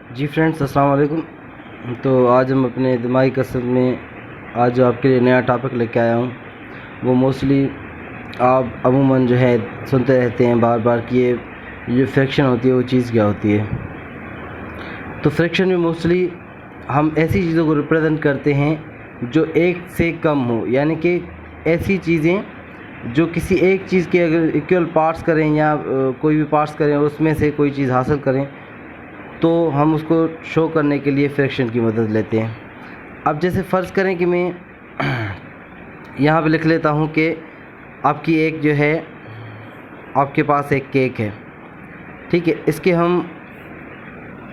जी friends, अस्सलाम वालेकुम। तो आज हम अपने दिमागी कसरत में आज जो आपके लिए नया टॉपिक लेके आया हूँ वो मोस्टली आप अमूमन जो है सुनते रहते हैं बार बार कि ये जो फ्रैक्शन होती है वो चीज़ क्या होती है। तो फ्रैक्शन में मोस्टली हम ऐसी चीज़ों को रिप्रेजेंट करते हैं जो एक से कम हो, यानी कि ऐसी चीज़ें जो किसी एक चीज़ के अगर इक्वल पार्ट्स करें या कोई भी पार्ट्स करें उसमें से कोई चीज़ हासिल करें तो हम उसको शो करने के लिए फ्रैक्शन की मदद लेते हैं। अब जैसे फ़र्ज़ करें कि मैं यहाँ पे लिख लेता हूँ कि आपकी एक जो है आपके पास एक केक है, ठीक है। इसके हम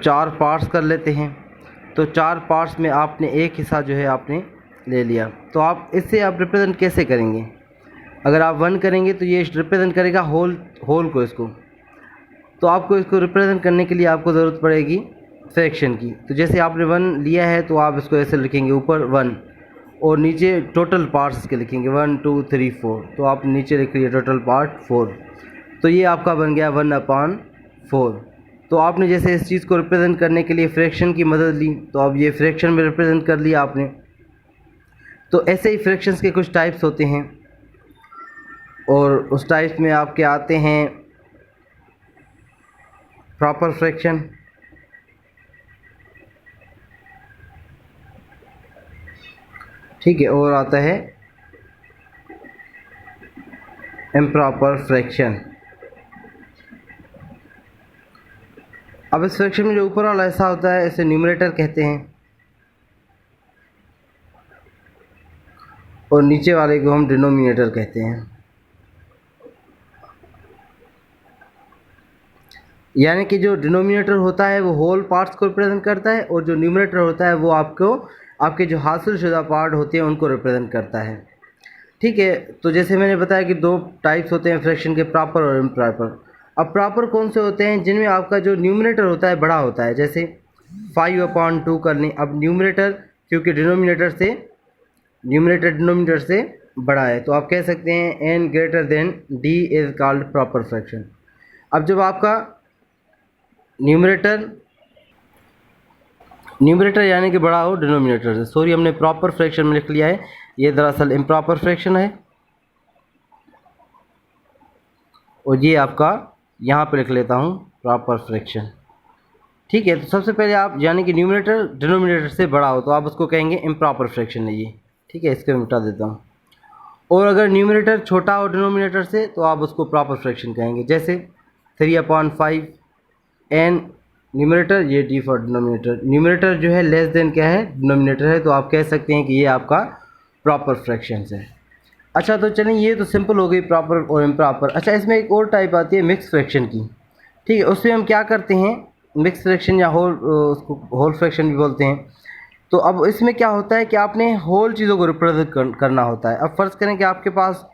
4 पार्ट्स कर लेते हैं। तो 4 पार्ट्स में आपने एक हिस्सा जो है आपने ले लिया, तो आप इससे आप रिप्रेजेंट कैसे करेंगे? अगर आप 1 करेंगे तो ये रिप्रेजेंट करेगा होल को इसको। तो आपको इसको रिप्रेजेंट करने के लिए आपको ज़रूरत पड़ेगी फ्रैक्शन की। तो जैसे आपने 1 लिया है तो आप इसको ऐसे लिखेंगे, ऊपर 1 और नीचे टोटल पार्ट्स के लिखेंगे 1 2 3 4। तो आप नीचे लिख लीजिए टोटल पार्ट 4। तो ये आपका बन गया 1/4। तो आपने जैसे इस चीज़ को रिप्रेजेंट करने के लिए फ्रैक्शन की मदद ली, तो अब ये फ्रैक्शन में रिप्रेजेंट कर लिया आपने। तो ऐसे ही फ्रैक्शंस के कुछ टाइप्स होते हैं और उस टाइप्स में आपके आते हैं प्रॉपर फ्रैक्शन, ठीक है, और आता है इम्प्रॉपर फ्रैक्शन। अब इस फ्रैक्शन में जो ऊपर वाला हिस्सा होता है इसे न्यूमरेटर कहते हैं और नीचे वाले को हम डिनोमिनेटर कहते हैं। यानी कि जो डिनोमिनेटर होता है वो होल पार्ट्स को रिप्रेजेंट करता है और जो न्यूमरेटर होता है वो आपके जो हासिल शुदा पार्ट होते हैं उनको रिप्रेजेंट करता है, ठीक है। तो जैसे मैंने बताया कि 2 टाइप्स होते हैं फ्रैक्शन के, प्रॉपर और इम्प्रॉपर। अब प्रॉपर कौन से होते हैं? जिनमें आपका जो न्यूमरेटर होता है बड़ा होता है। जैसे 5/2 कर लें। अब न्यूमरेटर क्योंकि न्यूमरेटर डिनोमिनेटर से बड़ा है तो आप कह सकते हैं n greater than d is called proper fraction. अब जब आपका न्यूमरेटर यानी कि बड़ा हो डिनोमिनेटर से, सॉरी हमने प्रॉपर फ्रैक्शन में लिख लिया है, ये दरअसल इम्प्रॉपर फ्रैक्शन है। और ये आपका यहाँ पे लिख लेता हूँ प्रॉपर फ्रैक्शन, ठीक है। तो सबसे पहले आप यानी कि न्यूमरेटर डिनोमिनेटर से बड़ा हो तो आप उसको कहेंगे इम्प्रॉपर फ्रैक्शन है ये, ठीक है। इसको मिटा देता हूँ। और अगर न्यूमरेटर छोटा हो डिनोमिनेटर से तो आप उसको प्रॉपर फ्रैक्शन कहेंगे। जैसे 3/5 n न्यूमरेटर, ये d फॉर डिनोमिनेटर। न्यूमरेटर जो है लेस देन क्या है? डिनोमिनेटर है, तो आप कह सकते हैं कि ये आपका प्रॉपर फ्रैक्शन है। अच्छा, तो चलिए ये तो सिंपल हो गई प्रॉपर और इम्प्रॉपर। अच्छा, इसमें एक और टाइप आती है मिक्स फ्रैक्शन की, ठीक है। उसमें हम क्या करते हैं, मिक्स फ्रैक्शन या उसको होल फ्रैक्शन भी बोलते हैं। तो अब इसमें क्या होता है कि आपने होल चीज़ों को रिप्रेजेंट करना होता है। अब फ़र्ज़ करें कि आपके पास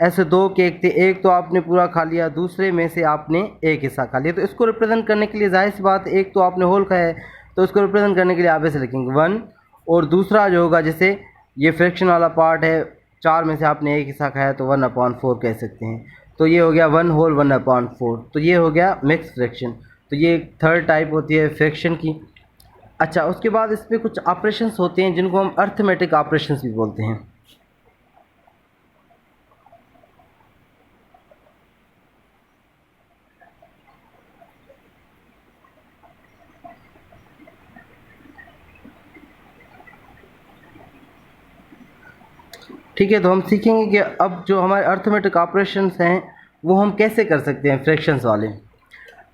ऐसे 2 केक थे, एक तो आपने पूरा खा लिया, दूसरे में से आपने एक हिस्सा खा लिया। तो इसको रिप्रेजेंट करने के लिए जाहिर सी बात, एक तो आपने होल खाया है तो इसको रिप्रेजेंट करने के लिए आप ऐसे लिखेंगे 1, और दूसरा जो होगा जैसे ये फ्रैक्शन वाला पार्ट है, 4 में से आपने एक हिस्सा खाया तो 1/4 कह सकते हैं। तो ये हो गया 1 होल 1/4। तो ये हो गया मिक्स फ्रैक्शन। तो ये थर्ड टाइप होती है फ्रैक्शन की। अच्छा, उसके बाद इस पर कुछ ऑपरेशंस होते हैं जिनको हम अर्थमेटिक ऑपरेशंस भी बोलते हैं। ठीक है, तो हम सीखेंगे कि अब जो हमारे अर्थमेटिक ऑपरेशंस हैं वो हम कैसे कर सकते हैं फ्रैक्शंस वाले।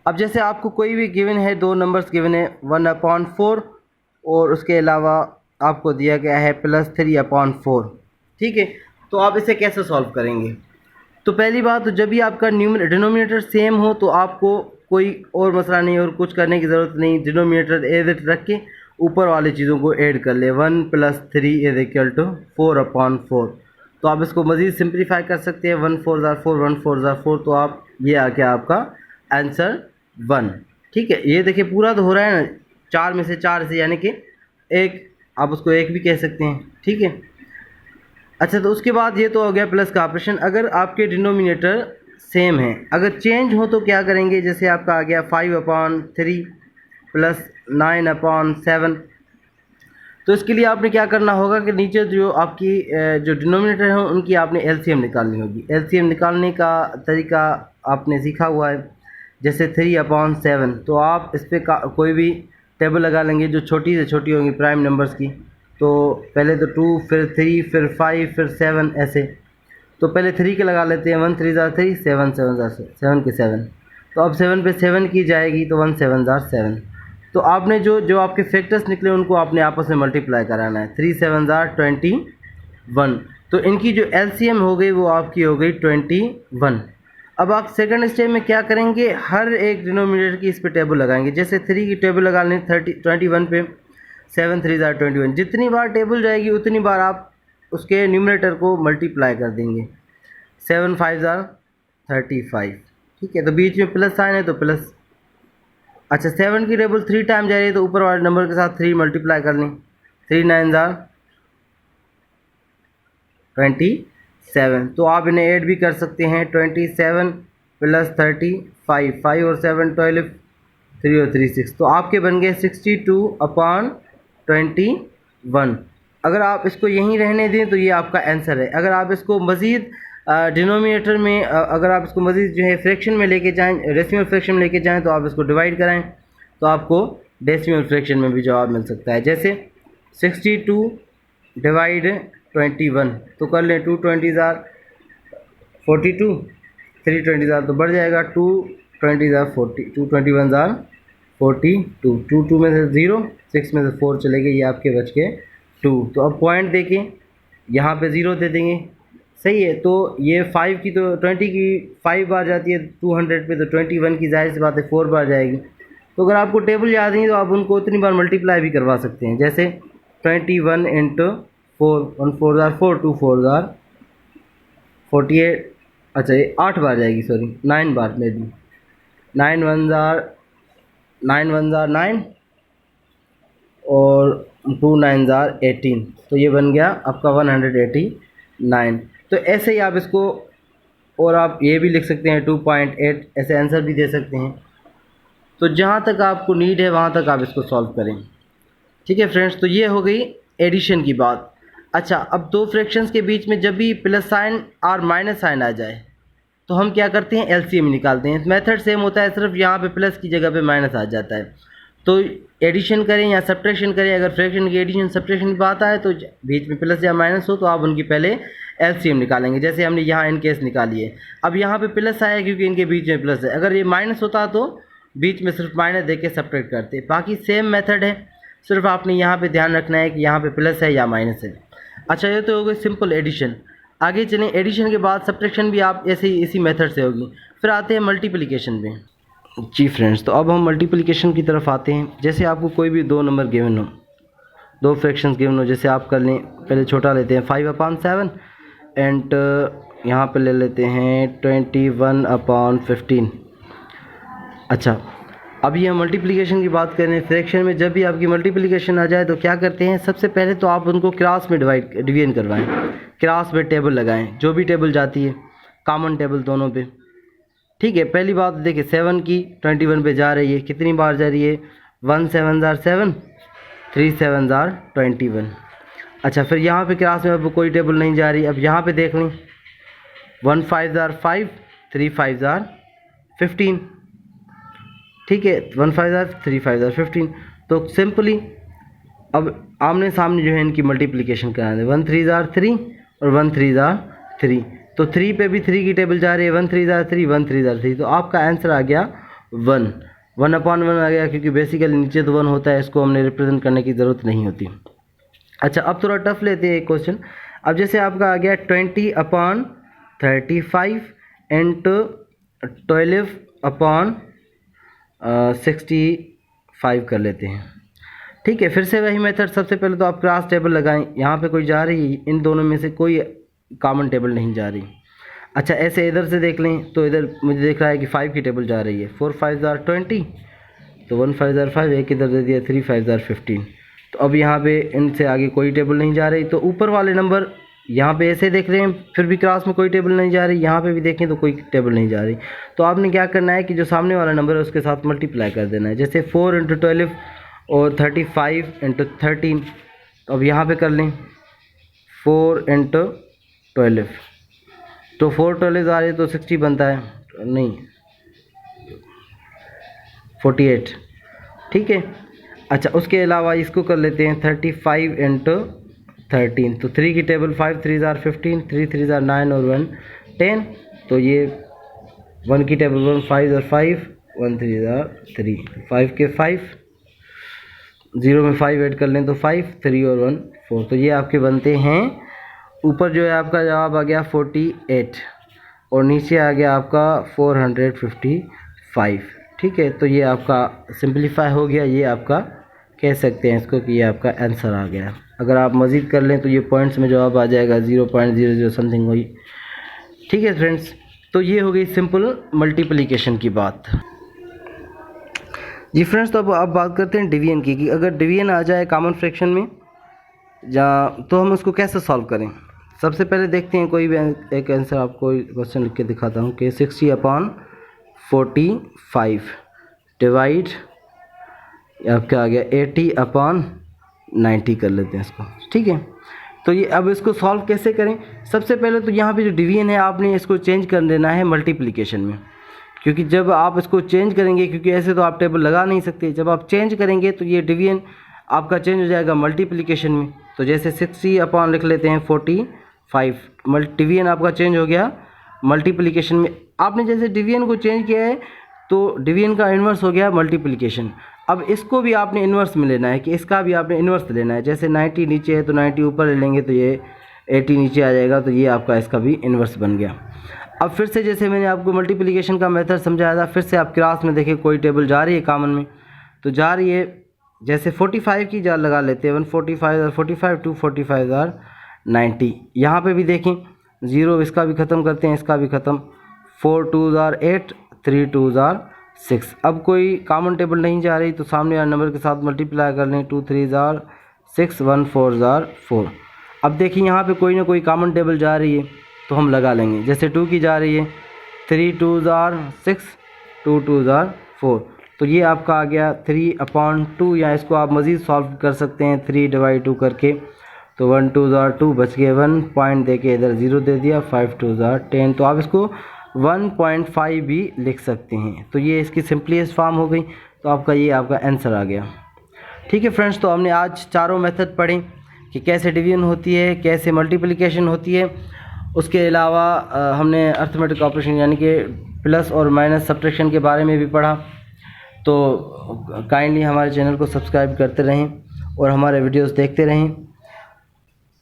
अब जैसे आपको कोई भी गिवन है, 2 नंबर्स गिवन है 1/4 और उसके अलावा आपको दिया गया है +3/4, ठीक है। तो आप इसे कैसे सॉल्व करेंगे? तो पहली बात, तो जब भी आपका डिनोमिनेटर सेम हो तो आपको कोई और मसला नहीं और कुछ करने की ज़रूरत नहीं। डिनोमिनेटर एज इट रख के ऊपर वाली चीज़ों को ऐड कर ले। 1 + 3 = 4/4। तो आप इसको मज़ीद सिंप्लीफाई कर सकते हैं। 1 4 ज़ा 4, 1 4 ज़ा 4, तो आप ये आ गया आपका आंसर 1, ठीक है। ये देखिए पूरा तो हो रहा है ना, 4 में से 4 से यानी कि 1, आप उसको 1 भी कह सकते हैं, ठीक है। अच्छा, तो उसके बाद ये तो हो गया प्लस का ऑपरेशन। अगर आपके डिनोमिनेटर सेम है, अगर चेंज हो तो क्या करेंगे? जैसे आपका आ गया 5/3 प्लस 9/7। तो इसके लिए आपने क्या करना होगा कि नीचे जो आपकी जो डिनोमिनेटर है उनकी आपने एलसीएम निकालनी होगी। एलसीएम निकालने का तरीका आपने सीखा हुआ है, जैसे 3/7। तो आप इस पर कोई भी टेबल लगा लेंगे जो छोटी से छोटी होंगी प्राइम नंबर्स की। तो पहले तो 2, फिर 3, फिर 5, फिर 7 ऐसे। तो पहले 3 के लगा लेते हैं, 1 3 3, 7 7 के 7। तो अब 7 पे 7 की जाएगी तो 1 7 7। तो आपने जो आपके फैक्टर्स निकले उनको आपने आपस में मल्टीप्लाई कराना है। 3 7 21। तो इनकी जो एलसीएम हो गई वो आपकी हो गई 21। अब आप सेकंड स्टेप में क्या करेंगे, हर एक डिनोमिनेटर की इस पे टेबल लगाएंगे। जैसे 3 की टेबल लगा लें 21 पे, 7 3 21। जितनी बार टेबल जाएगी उतनी बार आप उसके न्यूमरेटर को मल्टीप्लाई कर देंगे। 7 5 35। ठीक है, तो बीच में प्लस साइन है तो प्लस। अच्छा, 7 की टेबल 3 टाइम जा रही है तो ऊपर वाले नंबर के साथ 3 मल्टीप्लाई कर लें। 3 9 27। तो आप इन्हें ऐड भी कर सकते हैं। 27 प्लस 35, 5 और 7 12, 3 और 3 6। तो आपके बन गए 62/21। अगर आप इसको यहीं रहने दें तो ये आपका आंसर है। अगर आप इसको मज़ीद डिनोमिनेटर में अगर आप इसको मज़ीद जो है फ्रैक्शन में लेके जाएं, डेसिमल फ्रैक्शन में लेके जाएं, तो आप इसको डिवाइड कराएं तो आपको डेसिमल फ्रैक्शन में भी जवाब मिल सकता है। जैसे 62/21। तो कर लें, 2 20 42, 3 20 तो बढ़ जाएगा 2 20 40, 2 21 42। 2 2 में से 0, 6 में से 4 चले गए, ये आपके बच के 2। तो अब पॉइंट देखें, यहाँ पे 0 दे देंगे, सही है। तो ये 5 की तो 20 की 5 बार जाती है 200 पे, तो 21 की जाहिर सी बात है 4 बार जाएगी। तो अगर आपको टेबल याद नहीं तो आप उनको उतनी बार मल्टीप्लाई भी करवा सकते हैं। जैसे 21 × 4, 1 4 4, 2 4 48। अच्छा, ये 8 बार जाएगी, सॉरी 9 बार में भी। 9 1 9 और 2 9 18। तो ये बन गया आपका 189। तो ऐसे ही आप इसको, और आप ये भी लिख सकते हैं 2.8, ऐसे आंसर भी दे सकते हैं। तो जहाँ तक आपको नीड है वहाँ तक आप इसको सॉल्व करें। ठीक है फ्रेंड्स, तो ये हो गई एडिशन की बात। अच्छा, अब दो फ्रैक्शंस के बीच में जब भी प्लस साइन और माइनस साइन आ जाए तो हम क्या करते हैं, एलसीएम निकालते हैं। मेथड सेम होता है, सिर्फ यहाँ पे प्लस की जगह पे माइनस आ जाता है। तो एडिशन करें या सब्ट्रैक्शन करें, अगर फ्रैक्शन की एडिशन सब्ट्रैक्शन की बात आए तो बीच में प्लस या माइनस हो तो आप उनकी पहले एलसीएम निकालेंगे। जैसे हमने यहाँ इन केस निकाली है। अब यहाँ पे प्लस आया क्योंकि इनके बीच में प्लस है। अगर ये माइनस होता तो बीच में सिर्फ माइनस दे के सब्ट्रैक्ट करते। बाकी सेम मेथड है, सिर्फ आपने यहाँ पे ध्यान रखना है कि यहाँ पे प्लस है या माइनस है। अच्छा, ये तो हो गई सिंपल एडिशन। आगे चलें, एडिशन के बाद सब्ट्रैक्शन भी आप ऐसे ही इसी मेथड से होगी। फिर आते हैं मल्टीप्लिकेशन में। जी फ्रेंड्स, तो अब हम मल्टीप्लिकेशन की तरफ आते हैं। जैसे आपको कोई भी दो नंबर गिवन हो, दो फ्रैक्शंस गिवन हो, जैसे आप कर लें, पहले छोटा लेते हैं 5/7 एंड यहाँ पे ले लेते हैं 21/15। अच्छा, अभी हम मल्टीप्लिकेशन की बात करें। फ्रैक्शन में जब भी आपकी मल्टीप्लिकेशन आ जाए तो क्या करते हैं, सबसे पहले तो आप उनको क्रॉस में डिवीजन करवाएं। क्रॉस में टेबल लगाएं, जो भी टेबल जाती है कॉमन टेबल दोनों पे। ठीक है, पहली बात देखिए 7 की 21 पे जा रही है, कितनी बार जा रही है, 1 7 7, 3 7 21। अच्छा, फिर यहाँ पे क्रॉस में अब कोई टेबल नहीं जा रही। अब यहाँ पे देख लें, 1 5 5, 3 5 15। ठीक है, 1 5 3 5 15। तो सिंपली अब आमने सामने जो है इनकी मल्टीप्लिकेशन करा दें। 1 3 3 और 1 3 3। तो 3 पे भी 3 की टेबल जा रही है, 1 3 3, 1 3 3। तो आपका आंसर आ गया 1 1/1 आ गया, क्योंकि बेसिकली नीचे तो 1 होता है, इसको हमने रिप्रेजेंट करने की ज़रूरत नहीं होती। अच्छा, अब थोड़ा टफ लेते हैं एक क्वेश्चन। अब जैसे आपका आ गया 20/35 एंड 12/65 कर लेते हैं। ठीक है, फिर से वही मेथड। सबसे पहले तो आप क्रॉस टेबल लगाएं। यहाँ पे कोई जा रही है, इन दोनों में से कोई कॉमन टेबल नहीं जा रही। अच्छा, ऐसे इधर से देख लें तो इधर मुझे देख रहा है कि 5 की टेबल जा रही है। 4 5 20, तो 1 5 5, एक इधर दे दिया, 3 5 15। तो अब यहाँ पे इनसे आगे कोई टेबल नहीं जा रही। तो ऊपर वाले नंबर यहाँ पे ऐसे देख रहे हैं, फिर भी क्रॉस में कोई टेबल नहीं जा रही, यहाँ पे भी देखें तो कोई टेबल नहीं जा रही। तो आपने क्या करना है कि जो सामने वाला नंबर है उसके साथ मल्टीप्लाई कर देना है। जैसे 4 × 12 और 35 × 13। तो अब यहाँ पे कर लें 4 × 12, तो 4 12 आ रही है तो 60 बनता है, नहीं 48, ठीक है। अच्छा, उसके अलावा इसको कर लेते हैं 35 × 13। तो 3 की टेबल 5 3 जार 15, 3 3 जार 9 और 1 10। तो ये 1 की टेबल 1 5 जार 5, 1 3 जार 3, 5 के 5, 0 में 5 ऐड कर लें तो 5, 3 और 1 4। तो ये आपके बनते हैं, ऊपर जो है आपका जवाब आ गया 48 और नीचे आ गया आपका 455, ठीक है। तो ये आपका सिंपलीफाई हो गया, ये आपका कह सकते हैं इसको कि ये आपका आंसर आ गया। अगर आप मज़ीद कर लें तो ये पॉइंट्स में जवाब आ जाएगा 0.00 समथिंग हुई, ठीक है फ्रेंड्स। तो ये हो गई सिंपल मल्टीप्लिकेशन की बात। जी फ्रेंड्स, तो अब आप बात करते हैं डिवीजन की, कि अगर डिवीजन आ जाए कॉमन फ्रैक्शन में तो हम उसको कैसे सॉल्व करें। सबसे पहले देखते हैं कोई भी एक आंसर, आपको क्वेश्चन लिख के दिखाता हूँ कि 60/45 डिवाइड आपका आ गया 80/90 कर लेते हैं इसको, ठीक है। तो ये अब इसको सॉल्व कैसे करें। सबसे पहले तो यहाँ पे जो डिवीजन है आपने इसको चेंज कर देना है मल्टीप्लिकेशन में, क्योंकि जब आप इसको चेंज करेंगे, क्योंकि ऐसे तो आप टेबल लगा नहीं सकते, जब आप चेंज करेंगे तो ये डिवीजन आपका चेंज हो जाएगा मल्टीप्लिकेशन में। तो जैसे 60 लिख लेते हैं 45, डिवीजन आपका चेंज हो गया मल्टीप्लिकेशन में। आपने जैसे डिवीजन को चेंज किया है तो डिवीजन का इन्वर्स हो गया मल्टीप्लिकेशन। अब इसको भी आपने इन्वर्स में लेना है, कि इसका भी आपने इन्वर्स लेना है। जैसे 90 नीचे है तो 90 ऊपर ले लेंगे तो ये 80 नीचे आ जाएगा, तो ये आपका इसका भी इन्वर्स बन गया। अब फिर से जैसे मैंने आपको मल्टीप्लिकेशन का मेथड समझाया था, फिर से आप क्लास में देखें कोई टेबल जा रही है कॉमन में, तो जा रही है जैसे 45 की जा लगा लेते हैं 145 और 45, 245 और 90। यहाँ पे भी देखें 0, इसका भी ख़त्म करते हैं, इसका भी ख़त्म, 4 2 जार 8, 3 2 जार 6। अब कोई कॉमन टेबल नहीं जा रही तो सामने वाले नंबर के साथ मल्टीप्लाई कर लें, 2 3 जार 6, 1 4 जार 4। अब देखिए यहाँ पे कोई ना कोई कॉमन टेबल जा रही है तो हम लगा लेंगे। जैसे 2 की जा रही है 3 2 जार 6, 2 2 जार 4। तो ये आपका आ गया 3/2, या इसको आप मज़ीद सॉल्व कर सकते हैं 3/2 करके। तो 1 2 जार 2 बच गए 1 पॉइंट दे के इधर 0 दे दिया, 5 2 जार 10। तो आप इसको 1.5 भी लिख सकते हैं। तो ये इसकी सिंपलेस्ट फॉर्म हो गई। तो आपका ये आपका आंसर आ गया, ठीक है फ्रेंड्स। तो हमने आज चारों मेथड पढ़े कि कैसे डिवीजन होती है, कैसे मल्टीप्लिकेशन होती है। उसके अलावा हमने अर्थमेटिक ऑपरेशन यानी कि प्लस और माइनस सब्ट्रैक्शन के बारे में भी पढ़ा। तो काइंडली हमारे चैनल को सब्सक्राइब करते रहें और हमारे वीडियोस देखते रहें,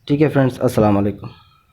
ठीक है फ्रेंड्स। अस्सलाम वालेकुम।